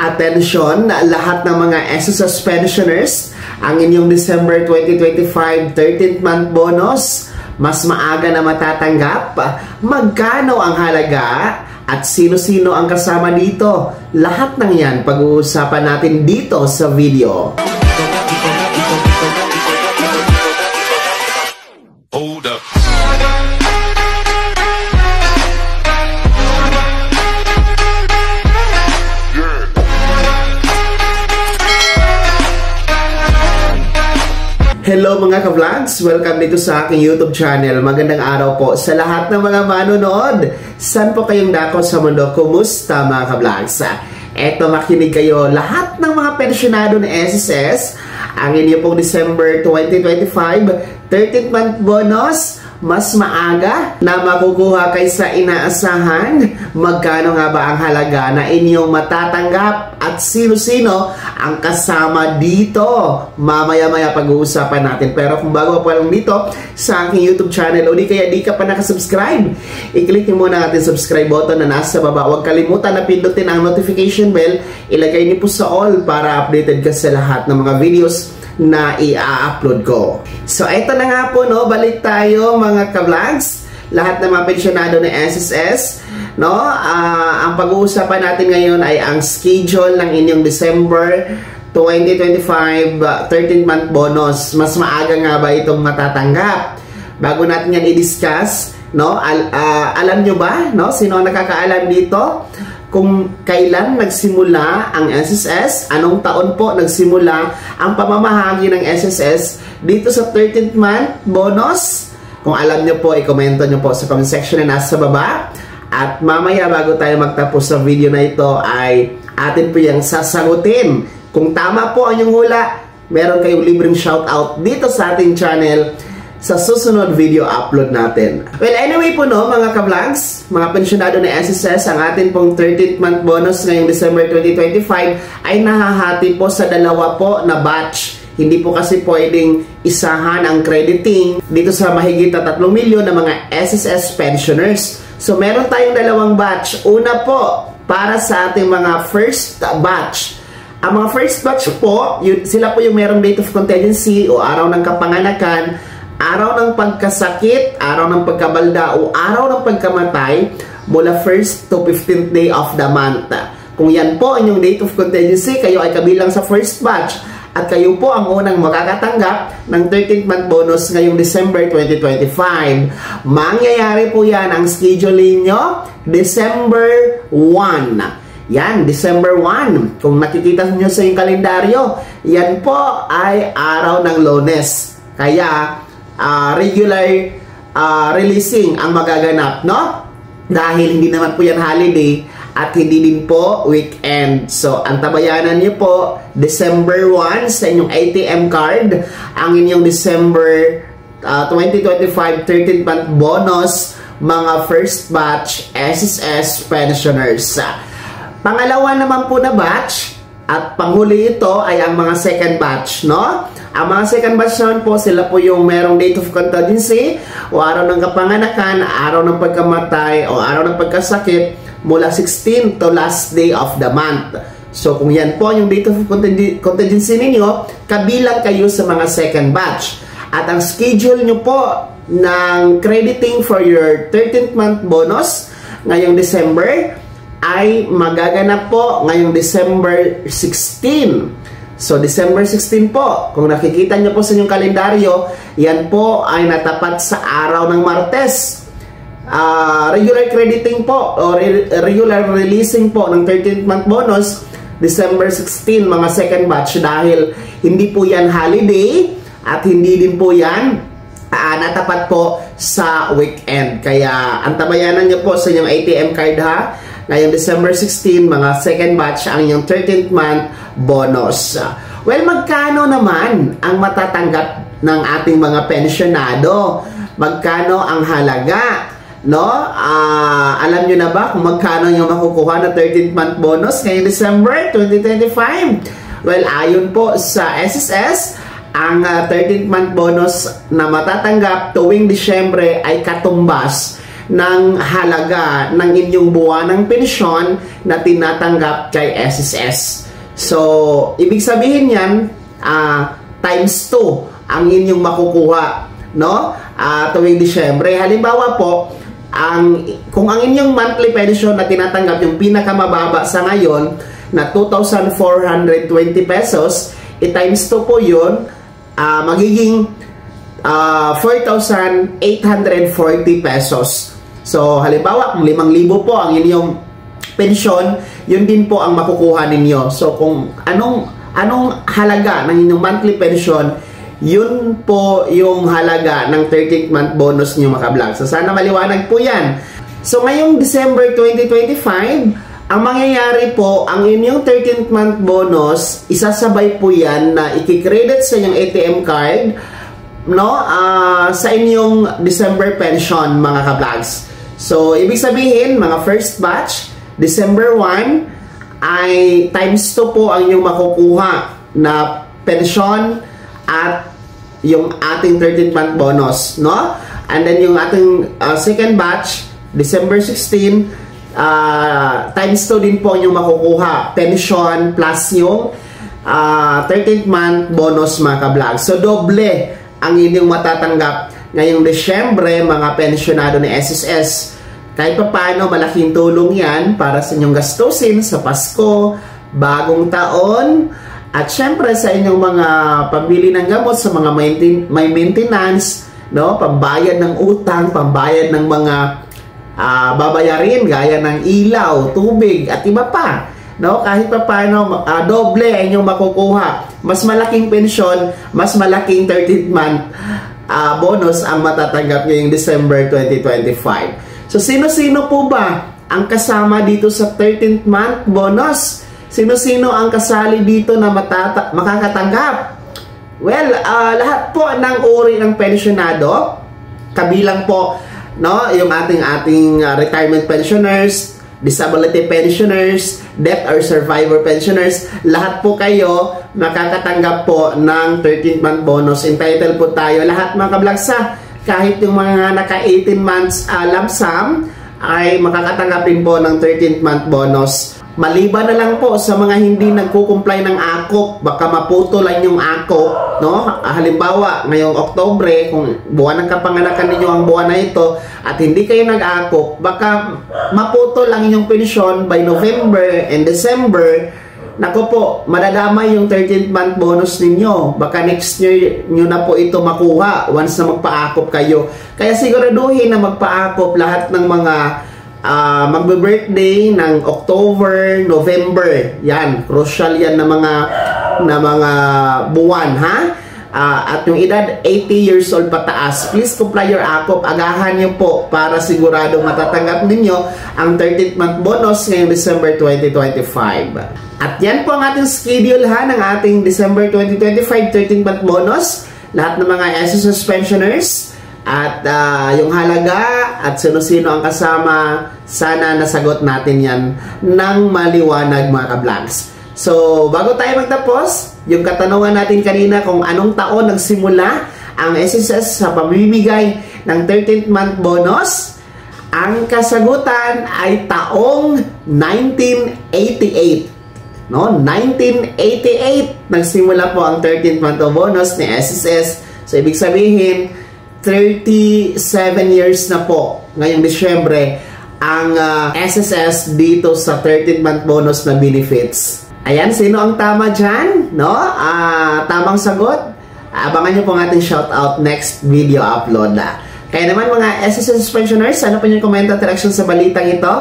Attention lahat ng mga SSS pensioners, ang inyong December 2025 13th month bonus, mas maaga na matatanggap. Magkano ang halaga at sino-sino ang kasama dito? Lahat ng yan pag-uusapan natin dito sa video. Hold up. Hello mga ka-vlogs! Welcome dito sa aking YouTube channel. Magandang araw po sa lahat ng mga manonood. Saan po kayong dako sa mundo? Kumusta mga ka-vlogs? Eto, makinig kayo. Lahat ng mga pensyonado ng SSS, ang inyo pong December 2025 13th month bonus, mas maaga na makukuha kaysa inaasahan. Magkano nga ba ang halaga na inyong matatanggap at sino-sino ang kasama dito? Mamaya-maya pag-uusapan natin. Pero kung bago pa lang dito sa aking YouTube channel o di ka pa nakasubscribe, i-click nyo muna natin subscribe button na nasa baba. Huwag kalimutan na pindutin ang notification bell. Ilagay niyo po sa all para updated ka sa lahat ng mga videos na i-upload ko. So, ito na nga po, no? Balik tayo mga ka-vlogs. Lahat ng mga pensyonado ng SSS, no? Ang pag-uusapan natin ngayon ay ang schedule ng inyong December 2025 13th month bonus. Mas maaga nga ba itong matatanggap? Bago natin yan i-discuss, no? Alam nyo ba, no? Sino ang nakakaalam dito? Kung kailan nagsimula ang SSS, anong taon po nagsimula ang pamamahagi ng SSS dito sa 13th month bonus? Kung alam nyo po, i-komento nyo po sa comment section na nasa baba. At mamaya bago tayo magtapos sa video na ito ay atin po yung sasagutin. Kung tama po ang inyong hula, meron kayong libreng shoutout dito sa ating channel sa susunod video upload natin. Well, anyway po, no, mga ka-vlogs, mga pensyonado na SSS, ang atin pong 13th month bonus ngayong December 2025 ay nahahati po sa dalawa po na batch. Hindi po kasi pwedeng isahan ang crediting dito sa mahigit na 3 milyon na mga SSS pensioners. So, meron tayong dalawang batch. Una po, para sa ating mga first batch. Ang mga first batch po, sila po yung merong date of contingency o araw ng kapanganakan, araw ng pagkasakit, araw ng pagkabalda o araw ng pagkamatay mula 1st to 15th day of the month. Kung yan po inyong date of contingency, kayo ay kabilang sa first batch at kayo po ang unang makakatanggap ng 13th month bonus ngayong December 2025. Mangyayari po yan ang scheduling nyo December 1. Yan, December 1. Kung nakikita nyo sa yung kalendaryo, yan po ay araw ng Lunes. Kaya, regular releasing ang magaganap, no? Dahil hindi naman po yan holiday at hindi din po weekend. So, ang tabayanan niyo po, December 1 sa inyong ATM card, ang inyong December 2025 13th month bonus, mga first batch SSS pensioners. Pangalawa naman po na batch, at panghuli ito ay ang mga second batch, no? Ang mga second batch naman po, sila po yung merong date of contingency o araw ng kapanganakan, araw ng pagkamatay o araw ng pagkasakit mula 16 to last day of the month. So kung yan po yung date of contingency ninyo, kabilang kayo sa mga second batch. At ang schedule nyo po ng crediting for your 13th month bonus ngayong December ay magaganap po ngayong December 16. So, December 16 po, kung nakikita nyo po sa inyong kalendaryo, yan po ay natapat sa araw ng Martes. Regular crediting po, o regular releasing po ng 13th month bonus, December 16, mga second batch, dahil hindi po yan holiday at hindi din po yan natapat po sa weekend. Kaya, antabayanan nyo po sa inyong ATM card ha. Ngayong December 16, mga second batch ang inyong 13th month bonus. Well, magkano naman ang matatanggap ng ating mga pensyonado? Magkano ang halaga? No? Alam nyo na ba kung magkano yung makukuha na 13th month bonus ngayong December 2025? Well, ayon po sa SSS, ang 13th month bonus na matatanggap tuwing Disyembre ay katumbas ng halaga ng inyong buwanang pensyon na tinatanggap kay SSS. So, ibig sabihin yan, times 2 ang inyong makukuha, no? Tuwing Disyembre. Halimbawa po, kung ang inyong monthly pension na tinatanggap, yung pinakamababa sa ngayon, na 2,420 pesos, times 2 po yun, magiging 4,840 pesos. So, halimbawa, kung 5,000 po ang inyong pensyon, yun din po ang makukuha ninyo. So, kung anong halaga ng inyong monthly pension, yun po yung halaga ng 13th month bonus nyo, mga kablog. So, sana maliwanag po yan. So, ngayong December 2025, ang mangyayari po, ang inyong 13th month bonus, isasabay po yan na i-credit sa inyong ATM card, no, sa inyong December pension, mga kablogs. So, ibig sabihin, mga first batch, December 1, ay times 2 po ang inyong makukuha na pension at yung ating 13th month bonus, no? And then yung ating second batch, December 16, times 2 din po yung makukuha, pension plus yung 13th month bonus, mga kablog. So, doble ang inyong matatanggap ngayong Disyembre, mga pensionado ni SSS. Kahit pa paano, malaking tulong yan para sa inyong gastusin sa Pasko, bagong taon, at syempre sa inyong mga pambili ng gamot, sa mga may maintenance, no? Pambayad ng utang, pambayad ng mga babayarin gaya ng ilaw, tubig at iba pa, no? Kahit pa paano, doble ang inyong makukuha. Mas malaking pensyon, mas malaking 13th month bonus ang matatanggap ngayong December 2025. So, sino-sino po ba ang kasama dito sa 13th month bonus? Sino-sino ang kasali dito na makakatanggap? Well, lahat po ng uri ng pensionado, kabilang po, no, yung ating retirement pensioners, disability pensioners, death or survivor pensioners, lahat po kayo makakatanggap po ng 13th month bonus. Entitled po tayo lahat, mga kablagsa. Kahit yung mga naka 18 months lump sum ay makakatanggapin po ng 13th month bonus. Maliban na lang po sa mga hindi nagko-comply ng AKOP, baka maputol lang yung AKOP, no? Halimbawa, ngayong Oktubre, kung buwan ng kapanganakan ninyo ang buwan na ito at hindi kayo nag-AKOP, baka maputol lang yung pensyon by November and December. Nako po, madadamay yung 13th month bonus ninyo. Baka next year nyo na po ito makuha once na magpa-AKOP kayo. Kaya siguraduhin na magpa-AKOP lahat ng mga magbe-birthday ng October, November. Yan, crucial yan na mga buwan, ha? At yung edad 80 years old pataas, please comply your AKOP. Agahan nyo po para sigurado matatanggap ninyo ang 13th month bonus ngayong December 2025. At yan po ang ating schedule, ha, ng ating December 2025 13th month bonus. Lahat ng mga SSS pensioners at yung halaga at sino-sino ang kasama, sana nasagot natin yan ng maliwanag, mga kablogs. So, bago tayo magtapos, yung katanungan natin kanina kung anong taon nagsimula ang SSS sa pamimigay ng 13th month bonus, ang kasagutan ay taong 1988. No? 1988 nagsimula po ang 13th month bonus ni SSS. So, ibig sabihin, 37 years na po ngayong Disyembre ang SSS dito sa 13th month bonus na benefits. Ayan, sino ang tama dyan? No? Tamang sagot? Abangan nyo po ang ating shoutout next video upload. Kaya naman, mga SSS pensioners, ano po yung comment at reaction sa balitang ito?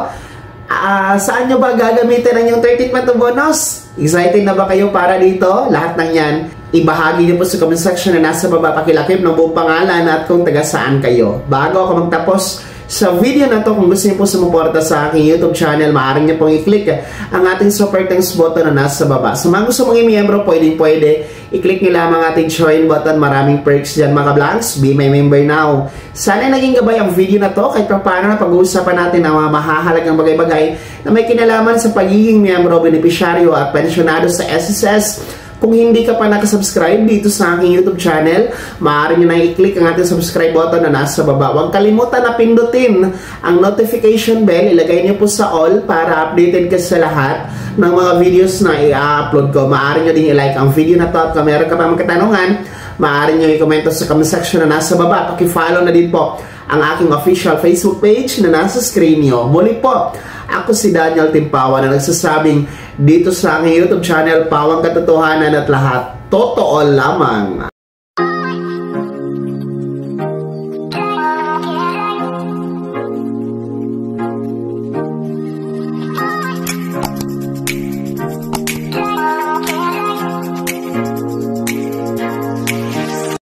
Saan nyo ba gagamitin ang yung 13th month bonus? Excited na ba kayo para dito? Lahat ng yan, ibahagi niyo po sa comment section na nasa baba, pakilakip ng buong pangalan at kung taga saan kayo. Bago ako magtapos sa video na to, kung gusto niyo po sumuporta sa aking YouTube channel, maaari niyo pong i-click ang ating super thanks button na nasa baba. Sa mga gusto mong i-miyembro, pwede i-click nyo lamang ating join button. Maraming perks dyan, mga kablogs. Be my member now. Sana naging gabay ang video na to kahit paano na pag-uusapan natin ang mga mahahalagang bagay-bagay na may kinalaman sa pagiging miyembro, benepisyaryo at pensionado sa SSS Kung hindi ka pa nakasubscribe dito sa aking YouTube channel, maaari nyo na i-click ang ating subscribe button na nasa baba. Huwag kalimutan na pindutin ang notification bell. Ilagay nyo po sa all para updated ka sa lahat ng mga videos na i-upload ko. Maaari nyo din i-like ang video na to at kung meron ka pa mga katanungan, maaari nyo i-komento sa comment section na nasa baba. Paki-follow na din po ang aking official Facebook page na nasa screen nyo. Muli po, ako si Daniel Timpawan na nagsasabing dito sa aking YouTube channel, Pawang Katotohanan at lahat totoo lamang.